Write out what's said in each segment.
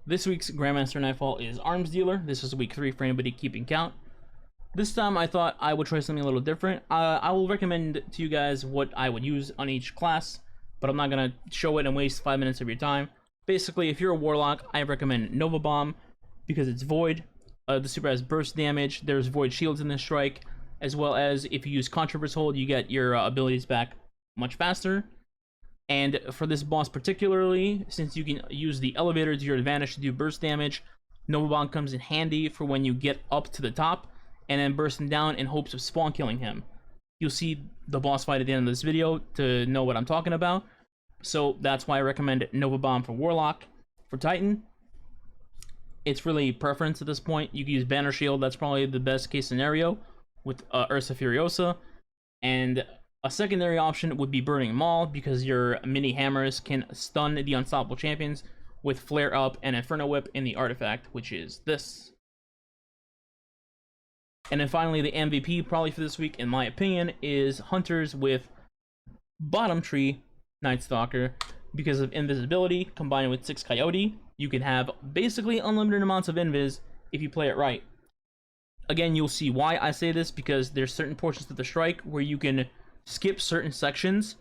This week's Grandmaster Nightfall is Arms Dealer. This is week 3 for anybody keeping count. This time I thought I would try something a little different. I will recommend to you guys what I would use on each class, but I'm not going to show it and waste 5 minutes of your time. Basically, if you're a Warlock, I recommend Nova Bomb because it's Void. The super has burst damage. There's Void Shields in this strike, as well as if you use Controverse Hold, you get your abilities back much faster. And for this boss particularly, since you can use the elevator to your advantage to do burst damage, Nova Bomb comes in handy for when you get up to the top and then bursting down in hopes of spawn killing him. You'll see the boss fight at the end of this video to know what I'm talking about. So that's why I recommend Nova Bomb for Warlock. For Titan, it's really preference at this point. You can use Banner Shield, that's probably the best case scenario with Ursa Furiosa. And a secondary option would be Burning Maul, because your mini hammers can stun the unstoppable champions with Flare Up and Inferno Whip in the artifact, which is this. And then finally, the MVP probably for this week, in my opinion, is Hunters with Bottom Tree Night Stalker. Because of invisibility combined with 6 Coyote, you can have basically unlimited amounts of invis if you play it right. Again, you'll see why I say this, because there's certain portions of the strike where you can skip certain sections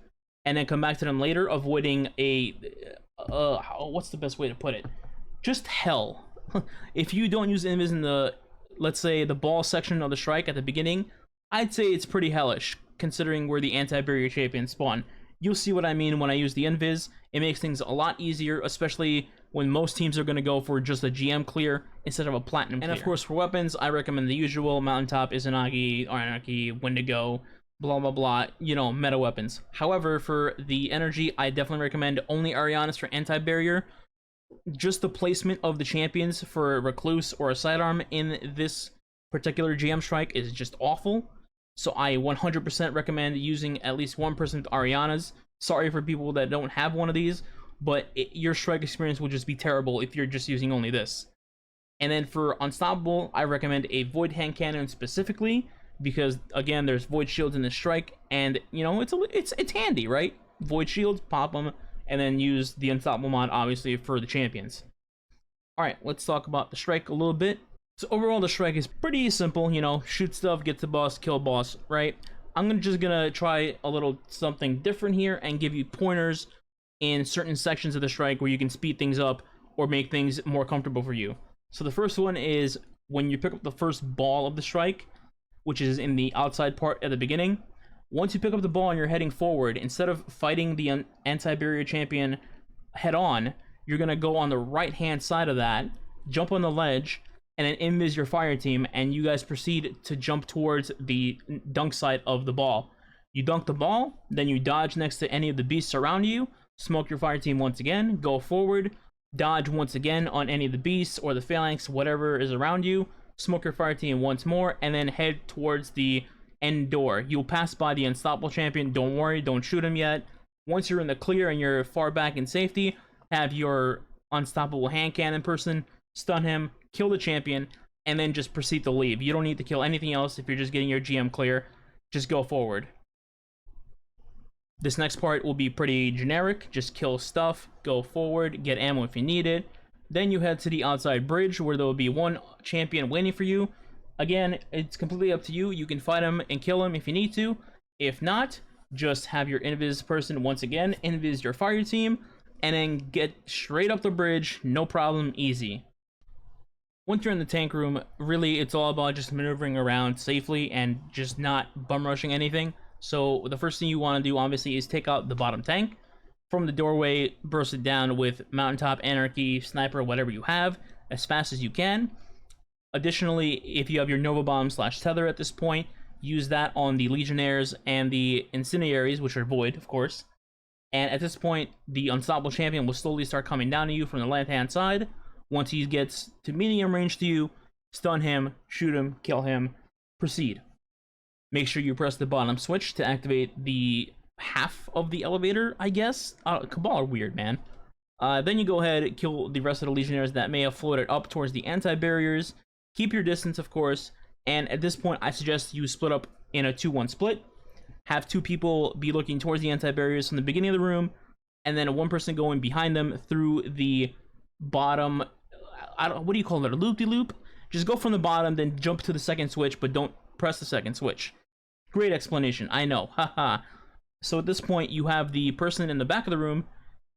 and then come back to them later, avoiding a what's the best way to put it, just hell. If you don't use invis in the, let's say, the ball section of the strike at the beginning, I'd say it's pretty hellish considering where the anti-barrier champions spawn. You'll see what I mean when I use the invis. It makes things a lot easier, especially when most teams are going to go for just a GM clear instead of a platinum clear. And of course, for weapons, I recommend the usual Mountaintop, Izanagi, Anarchy, Wendigo, blah blah blah, you know, meta weapons. However, for the energy, I definitely recommend only Arianas for anti-barrier. Just the placement of the champions for a Recluse or a Sidearm in this particular GM strike is just awful. So I 100% recommend using at least one person with Arianas. Sorry for people that don't have one of these, but your strike experience will just be terrible if you're just using only this. And then for Unstoppable, I recommend a Void Hand Cannon specifically, because again, there's Void Shields in this strike, and you know, it's handy, right? Void Shields, pop them, and then use the Unstoppable mod obviously for the champions. All right, let's talk about the strike a little bit. So overall, the strike is pretty simple, you know, shoot stuff, get the boss, kill boss, right? I'm just gonna try a little something different here and give you pointers in certain sections of the strike where you can speed things up or make things more comfortable for you. So the first one is when you pick up the first ball of the strike, which is in the outside part at the beginning. Once you pick up the ball and you're heading forward, instead of fighting the anti-barrier champion head on, you're gonna go on the right hand side of that, jump on the ledge, and then invis your fire team, and you guys proceed to jump towards the dunk site of the ball. You dunk the ball, then you dodge next to any of the beasts around you, smoke your fire team once again, go forward, dodge once again on any of the beasts or the phalanx, whatever is around you, smoke your fire team once more, and then head towards the end door. You'll pass by the unstoppable champion, don't worry, don't shoot him yet. Once you're in the clear and you're far back in safety, have your unstoppable hand cannon person stun him, kill the champion, and then just proceed to leave. You don't need to kill anything else if you're just getting your GM clear. Just go forward. This next part will be pretty generic. Just kill stuff, go forward, get ammo if you need it. Then you head to the outside bridge where there will be one champion waiting for you. Again, it's completely up to you. You can fight him and kill him if you need to. If not, just have your invis person once again invis your fire team and then get straight up the bridge. No problem, easy. Once you're in the tank room, really it's all about just maneuvering around safely and just not bum rushing anything. So the first thing you want to do obviously is take out the bottom tank. From the doorway, burst it down with Mountaintop, Anarchy, Sniper, whatever you have, as fast as you can. Additionally, if you have your Nova Bomb / Tether at this point, use that on the Legionnaires and the Incendiaries, which are Void, of course. And at this point, the Unstoppable Champion will slowly start coming down to you from the left-hand side. Once he gets to medium range to you, stun him, shoot him, kill him, proceed. Make sure you press the bottom switch to activate the half of the elevator, I guess. Cabal are weird, man. Then you go ahead and kill the rest of the Legionnaires that may have floated up towards the anti-barriers. Keep your distance, of course, and at this point, I suggest you split up in a 2-1 split. Have 2 people be looking towards the anti-barriers from the beginning of the room, and then one person going behind them through the bottom what do you call it, a loop-de-loop? Just go from the bottom, then jump to the second switch, but don't press the second switch. Great explanation, I know, haha. So at this point, you have the person in the back of the room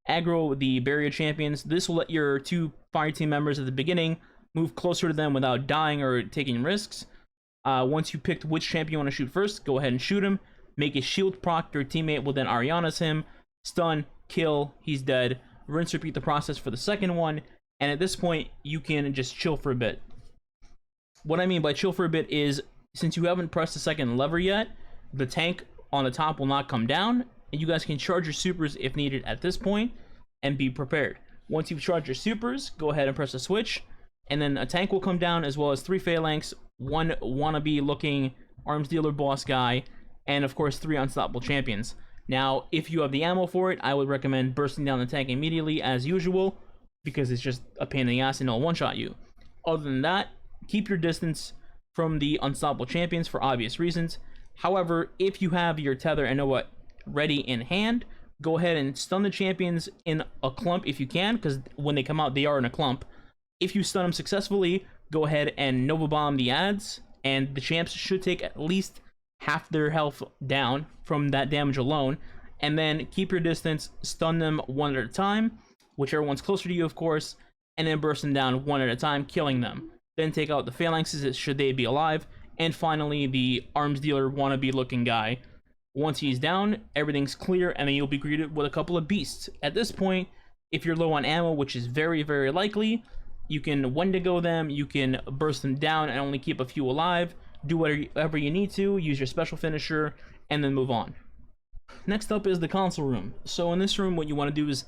aggro the barrier champions. This will let your 2 fire team members at the beginning move closer to them without dying or taking risks. Once you picked which champion you want to shoot first, go ahead and shoot him. Make a shield proc, your teammate will then Ariana's him. Stun, kill, he's dead. Rinse, repeat the process for the second one. And at this point, you can just chill for a bit. What I mean by chill for a bit is, since you haven't pressed the second lever yet, the tank on the top will not come down, and you guys can charge your supers if needed at this point, and be prepared. Once you've charged your supers, go ahead and press the switch, and then a tank will come down, as well as 3 phalanx, 1 wannabe looking arms dealer boss guy, and of course 3 unstoppable champions. Now, if you have the ammo for it, I would recommend bursting down the tank immediately as usual, because it's just a pain in the ass and it'll one-shot you. Other than that, keep your distance from the unstoppable champions for obvious reasons. However, if you have your tether and Nova ready in hand, go ahead and stun the champions in a clump if you can, because when they come out, they are in a clump. If you stun them successfully, go ahead and Nova Bomb the ads, and the champs should take at least half their health down from that damage alone. And then keep your distance, stun them 1 at a time, whichever one's closer to you, of course, and then burst them down 1 at a time, killing them. Then take out the phalanxes should they be alive, and finally the arms dealer wannabe looking guy. Once he's down, everything's clear, and then you'll be greeted with a couple of beasts. At this point, if you're low on ammo, which is very, very likely, you can Wendigo them, you can burst them down and only keep a few alive, do whatever you need to, use your special finisher, and then move on. Next up is the console room. So in this room, what you want to do is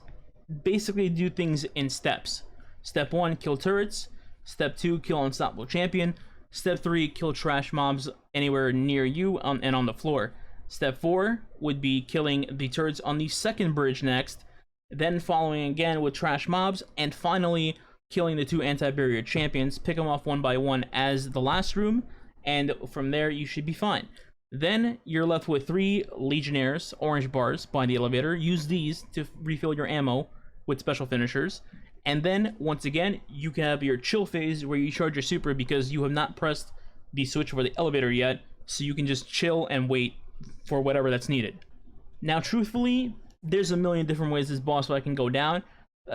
basically do things in steps. Step 1, kill turrets. Step 2, kill unstoppable champion. Step 3, kill trash mobs anywhere near you and on the floor. Step 4 would be killing the turrets on the second bridge next, then following again with trash mobs, and finally killing the 2 anti-barrier champions. Pick them off 1 by 1 as the last room, and from there you should be fine. Then you're left with 3 legionnaires, orange bars, by the elevator. Use these to refill your ammo with special finishers. And then, once again, you can have your chill phase where you charge your super because you have not pressed the switch for the elevator yet, so you can just chill and wait for whatever that's needed. Now, truthfully, there's a million different ways this boss fight can go down.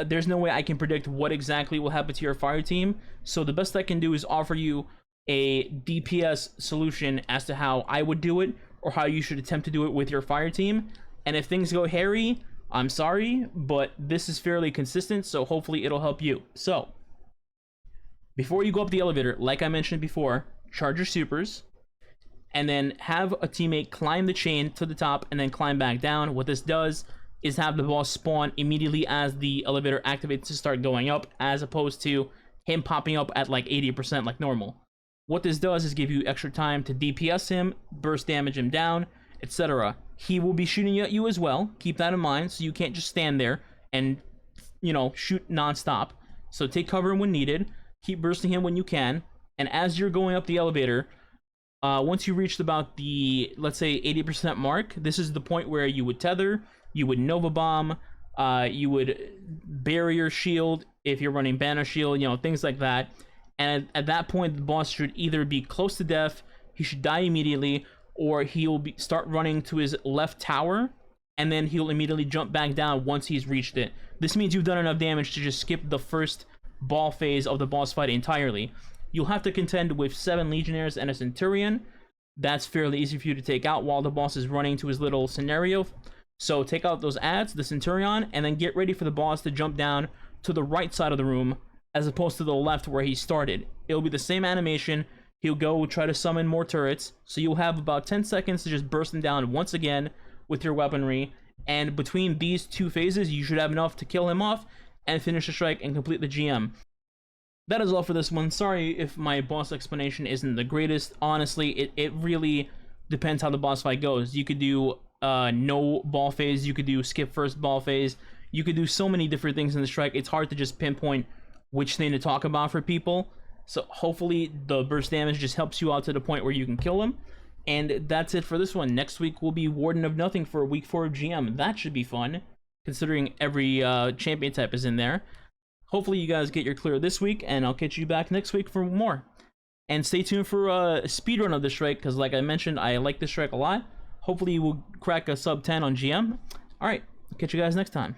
There's no way I can predict what exactly will happen to your fire team, so the best I can do is offer you a DPS solution as to how I would do it, or how you should attempt to do it with your fire team. And if things go hairy, I'm sorry, but this is fairly consistent, so hopefully it'll help you. So, before you go up the elevator, like I mentioned before, charge your supers, and then have a teammate climb the chain to the top and then climb back down. What this does is have the boss spawn immediately as the elevator activates to start going up, as opposed to him popping up at like 80% like normal. What this does is give you extra time to DPS him, burst damage him down, etc. He will be shooting at you as well. Keep that in mind, so you can't just stand there and, shoot non-stop. So take cover when needed. Keep bursting him when you can. And as you're going up the elevator, once you reached about the, let's say, 80% mark, this is the point where you would tether, you would Nova Bomb, you would barrier shield if you're running banner shield, things like that. And at that point, the boss should either be close to death, he should die immediately, or he'll start running to his left tower, and then he'll immediately jump back down once he's reached it. This means you've done enough damage to just skip the first ball phase of the boss fight entirely. You'll have to contend with 7 legionnaires and a centurion. That's fairly easy for you to take out while the boss is running to his little scenario. So take out those ads, the centurion, and then get ready for the boss to jump down to the right side of the room, as opposed to the left where he started. It'll be the same animation. He'll go try to summon more turrets, so you'll have about 10 seconds to just burst them down once again with your weaponry, and between these 2 phases, you should have enough to kill him off and finish the strike and complete the GM. That is all for this one. Sorry if my boss explanation isn't the greatest. Honestly, it really depends how the boss fight goes. You could do no ball phase, you could do skip first ball phase, you could do so many different things in the strike. It's hard to just pinpoint which thing to talk about for people. So hopefully the burst damage just helps you out to the point where you can kill him. And that's it for this one. Next week will be Warden of Nothing for week 4 of GM. That should be fun, considering every champion type is in there. hopefully you guys get your clear this week, and I'll catch you back next week for more. And stay tuned for a speedrun of this strike, because like I mentioned, I like this strike a lot. Hopefully we'll crack a sub 10 on GM. Alright, catch you guys next time.